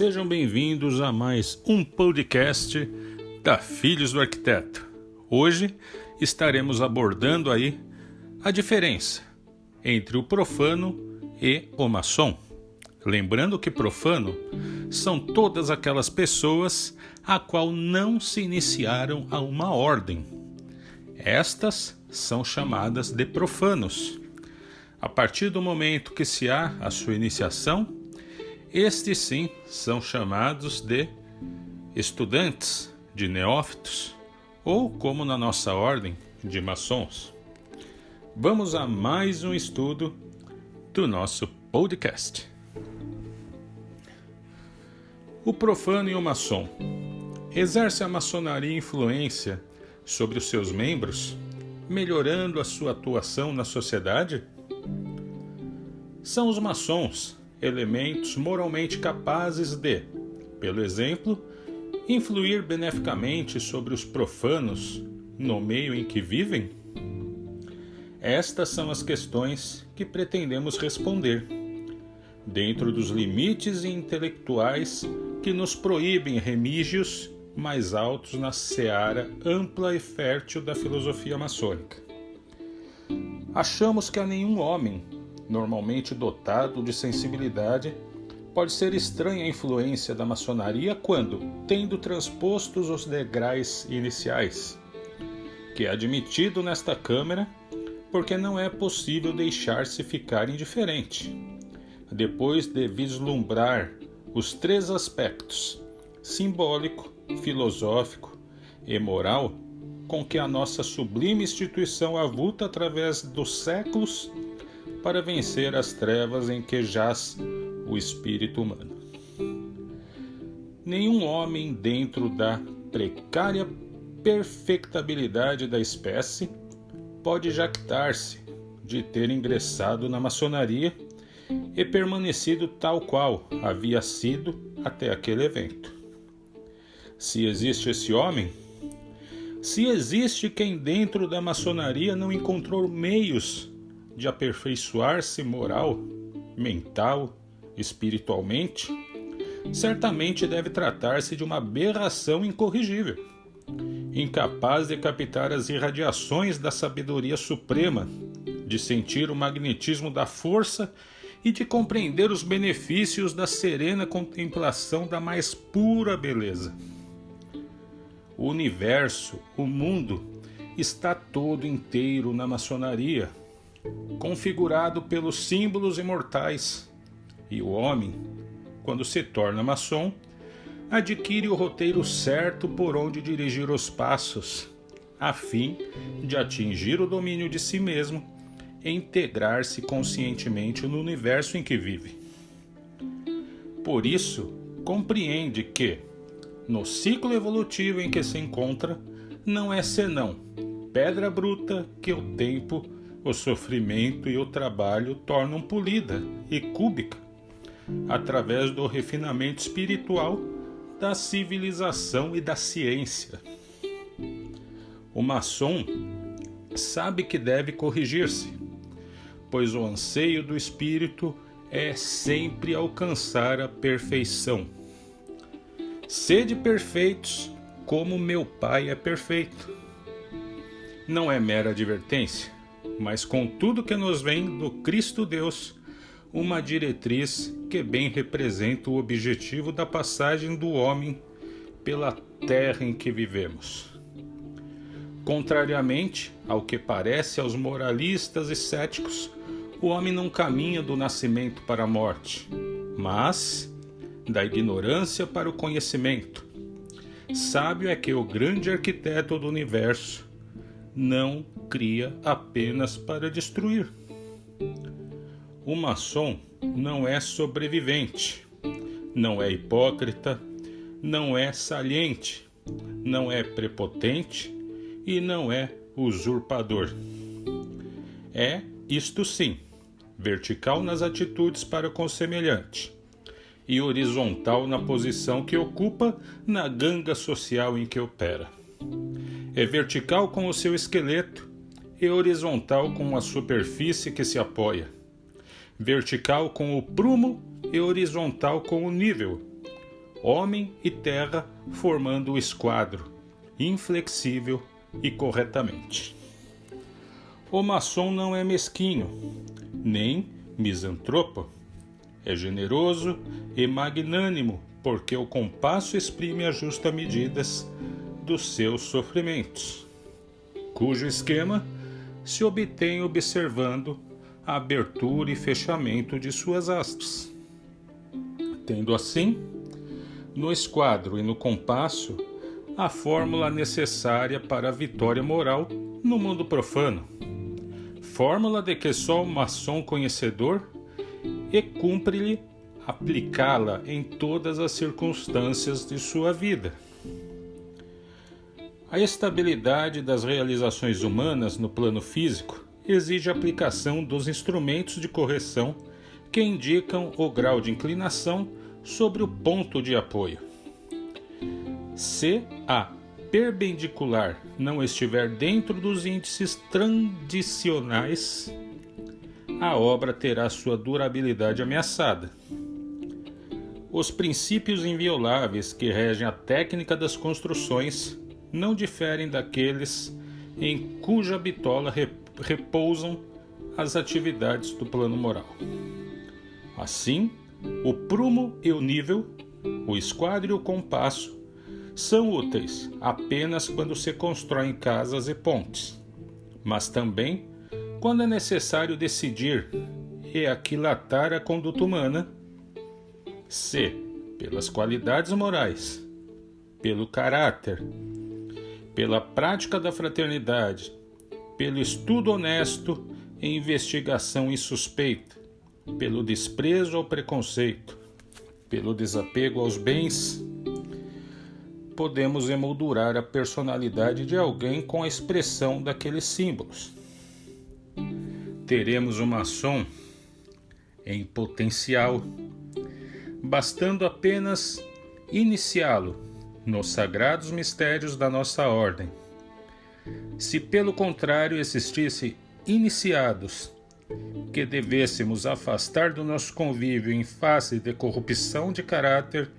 Sejam bem-vindos a mais um podcast da Filhos do Arquiteto. Hoje estaremos abordando aí a diferença entre o profano e o maçom. Lembrando que profano são todas aquelas pessoas a qual não se iniciaram a uma ordem. Estas são chamadas de profanos. A partir do momento que se há a sua iniciação, estes sim são chamados de estudantes, de neófitos, ou como na nossa ordem, de maçons. Vamos a mais um estudo do nosso podcast. O profano e o maçom. Exerce a maçonaria influência sobre os seus membros, melhorando a sua atuação na sociedade? São os maçons elementos moralmente capazes de, pelo exemplo, influir beneficamente sobre os profanos no meio em que vivem? Estas são as questões que pretendemos responder, dentro dos limites intelectuais que nos proíbem remígios mais altos na seara ampla e fértil da filosofia maçônica. Achamos que a nenhum homem, normalmente dotado de sensibilidade, pode ser estranha a influência da maçonaria quando, tendo transpostos os degraus iniciais, que é admitido nesta Câmara, porque não é possível deixar-se ficar indiferente. Depois de vislumbrar os três aspectos, simbólico, filosófico e moral, com que a nossa sublime instituição avulta através dos séculos para vencer as trevas em que jaz o espírito humano. Nenhum homem dentro da precária perfectabilidade da espécie pode jactar-se de ter ingressado na maçonaria e permanecido tal qual havia sido até aquele evento. Se existe esse homem, se existe quem dentro da maçonaria não encontrou meios de aperfeiçoar-se moral, mental, espiritualmente, certamente deve tratar-se de uma aberração incorrigível, incapaz de captar as irradiações da sabedoria suprema, de sentir o magnetismo da força e de compreender os benefícios da serena contemplação da mais pura beleza. O universo, o mundo, está todo inteiro na maçonaria, configurado pelos símbolos imortais, e o homem, quando se torna maçom, adquire o roteiro certo por onde dirigir os passos, a fim de atingir o domínio de si mesmo e integrar-se conscientemente no universo em que vive. Por isso, compreende que, no ciclo evolutivo em que se encontra, não é senão pedra bruta que o tempo, o sofrimento e o trabalho tornam polida e cúbica, através do refinamento espiritual, da civilização e da ciência. O maçom sabe que deve corrigir-se, pois o anseio do espírito é sempre alcançar a perfeição. Sede perfeitos, como meu Pai é perfeito. Não é mera advertência, mas com tudo que nos vem do Cristo Deus, uma diretriz que bem representa o objetivo da passagem do homem pela terra em que vivemos. Contrariamente ao que parece aos moralistas e céticos, o homem não caminha do nascimento para a morte, mas da ignorância para o conhecimento. Sábio é que o grande arquiteto do universo não cria apenas para destruir. O maçom não é sobrevivente, não é hipócrita, não é saliente, não é prepotente e não é usurpador. É, isto sim, vertical nas atitudes para com o semelhante e horizontal na posição que ocupa na ganga social em que opera. É vertical com o seu esqueleto e horizontal com a superfície que se apoia. Vertical com o prumo e horizontal com o nível, homem e terra formando o esquadro, inflexível e corretamente. O maçom não é mesquinho, nem misantropo. É generoso e magnânimo, porque o compasso exprime as justas medidas dos seus sofrimentos, cujo esquema se obtém observando a abertura e fechamento de suas hastes. Tendo assim, no esquadro e no compasso, a fórmula necessária para a vitória moral no mundo profano. Fórmula de que só o maçom conhecedor e cumpre-lhe aplicá-la em todas as circunstâncias de sua vida. A estabilidade das realizações humanas no plano físico exige a aplicação dos instrumentos de correção que indicam o grau de inclinação sobre o ponto de apoio. Se a perpendicular não estiver dentro dos índices tradicionais, a obra terá sua durabilidade ameaçada. Os princípios invioláveis que regem a técnica das construções não diferem daqueles em cuja bitola repousam as atividades do plano moral. Assim, o prumo e o nível, o esquadro e o compasso, são úteis apenas quando se constroem casas e pontes, mas também quando é necessário decidir e aquilatar a conduta humana, se, pelas qualidades morais, pelo caráter, pela prática da fraternidade, pelo estudo honesto e investigação insuspeita, pelo desprezo ao preconceito, pelo desapego aos bens, podemos emoldurar a personalidade de alguém com a expressão daqueles símbolos. Teremos o maçom em potencial, bastando apenas iniciá-lo nos sagrados mistérios da nossa ordem. Se pelo contrário existisse iniciados que devêssemos afastar do nosso convívio em face de corrupção de caráter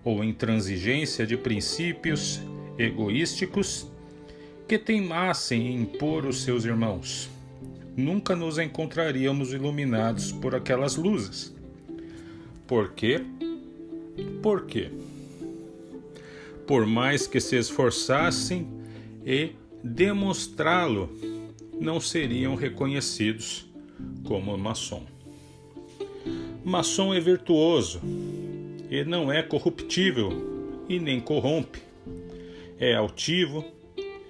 ou intransigência de princípios egoísticos que teimassem em impor os seus irmãos, nunca nos encontraríamos iluminados por aquelas luzes. Por quê? Por quê? Por mais que se esforçassem e demonstrá-lo, não seriam reconhecidos como maçom. Maçom é virtuoso e não é corruptível e nem corrompe. É altivo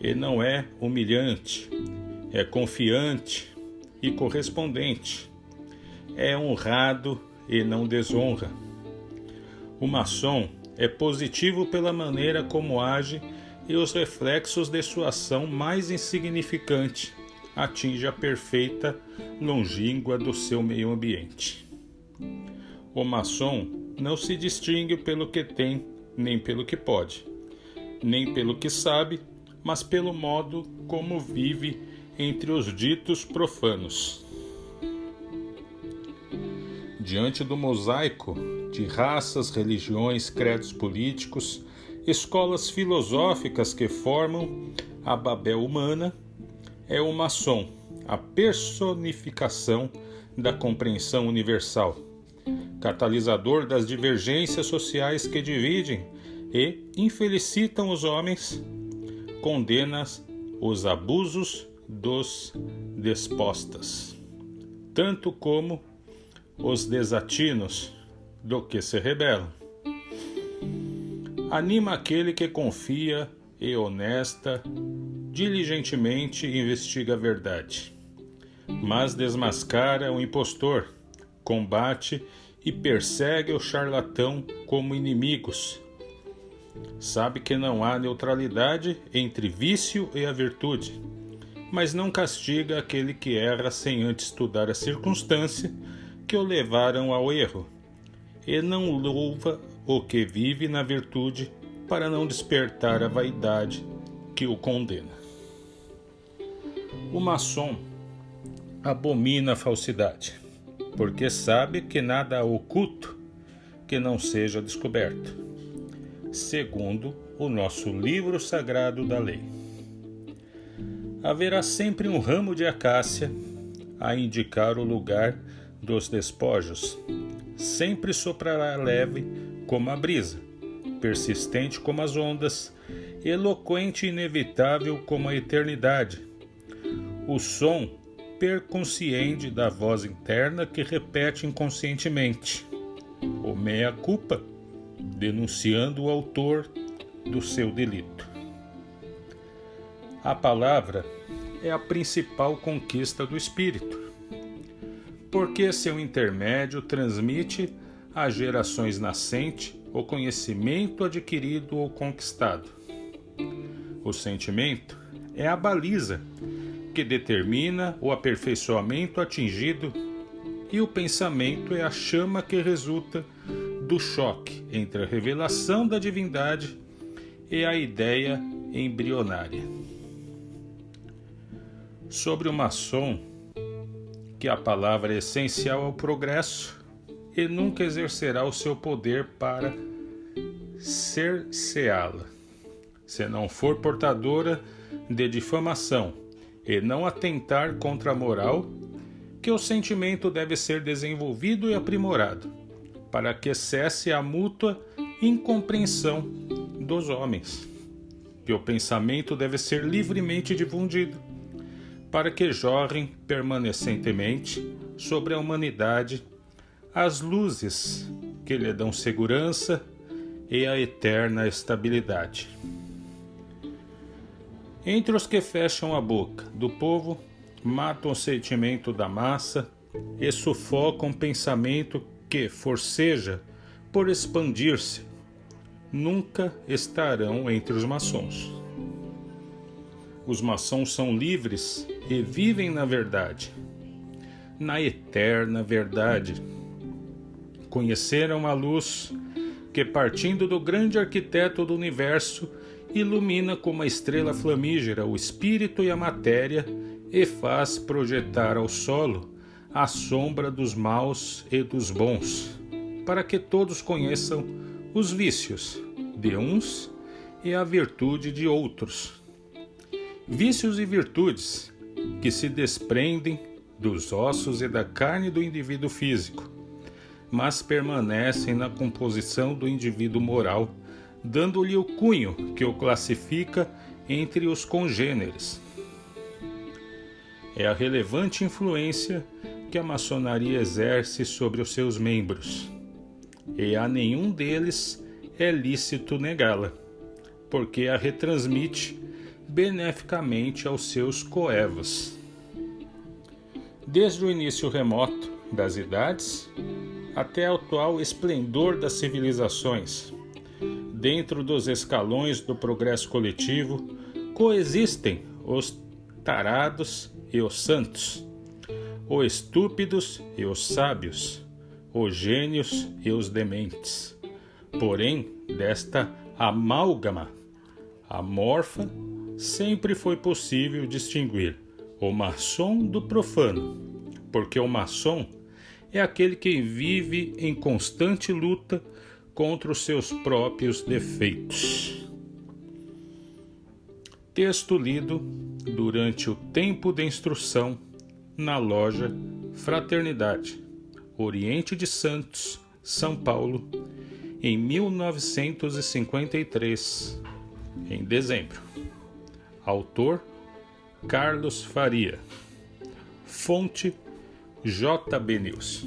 e não é humilhante. É confiante e correspondente. É honrado e não desonra. O maçom é positivo pela maneira como age e os reflexos de sua ação mais insignificante atinge a perfeita longínqua do seu meio ambiente. O maçom não se distingue pelo que tem, nem pelo que pode, nem pelo que sabe, mas pelo modo como vive entre os ditos profanos. Diante do mosaico de raças, religiões, credos políticos, escolas filosóficas que formam a Babel humana, é o maçom a personificação da compreensão universal, catalisador das divergências sociais que dividem e infelicitam os homens, condena os abusos dos despostas, tanto como os desatinos do que se rebelam. Anima aquele que confia e honesta, diligentemente investiga a verdade, mas desmascara o impostor, combate e persegue o charlatão como inimigos. Sabe que não há neutralidade entre vício e a virtude, mas não castiga aquele que erra sem antes estudar a circunstância que o levaram ao erro, e não louva o que vive na virtude para não despertar a vaidade que o condena. O maçom abomina a falsidade, porque sabe que nada há oculto que não seja descoberto. segundo o nosso livro sagrado da lei. Haverá sempre um ramo de acácia a indicar o lugar dos despojos. Sempre soprará leve como a brisa, persistente como as ondas, eloquente e inevitável como a eternidade. O som perconsciente da voz interna que repete inconscientemente o mea culpa, denunciando o autor do seu delito. A palavra é a principal conquista do espírito, porque seu intermédio transmite às gerações nascentes o conhecimento adquirido ou conquistado. O sentimento é a baliza que determina o aperfeiçoamento atingido, e o pensamento é a chama que resulta do choque entre a revelação da divindade e a ideia embrionária. Sobre o maçom, que a palavra é essencial ao progresso e nunca exercerá o seu poder para cerceá-la, se não for portadora de difamação e não atentar contra a moral, que o sentimento deve ser desenvolvido e aprimorado, para que cesse a mútua incompreensão dos homens, que o pensamento deve ser livremente difundido, para que jorrem permanentemente sobre a humanidade as luzes que lhe dão segurança e a eterna estabilidade. Entre os que fecham a boca do povo, matam o sentimento da massa e sufocam o pensamento que forceja por expandir-se, nunca estarão entre os maçons. Os maçons são livres e vivem na verdade, na eterna verdade. Conheceram a luz que, partindo do grande arquiteto do universo, ilumina como a estrela flamígera o espírito e a matéria e faz projetar ao solo a sombra dos maus e dos bons, para que todos conheçam os vícios de uns e a virtude de outros. Vícios e virtudes que se desprendem dos ossos e da carne do indivíduo físico, mas permanecem na composição do indivíduo moral, dando-lhe o cunho que o classifica entre os congêneres. É a relevante influência que a maçonaria exerce sobre os seus membros, e a nenhum deles é lícito negá-la, porque a retransmite beneficamente aos seus coevas. Desde o início remoto das idades até o atual esplendor das civilizações, dentro dos escalões do progresso coletivo, coexistem os tarados e os santos, os estúpidos e os sábios, os gênios e os dementes. Porém, desta amálgama amorfa, sempre foi possível distinguir o maçom do profano, porque o maçom é aquele que vive em constante luta contra os seus próprios defeitos. Texto lido durante o tempo de instrução na loja Fraternidade, Oriente de Santos, São Paulo, em 1953, em dezembro. Autor: Carlos Faria. Fonte: JB News.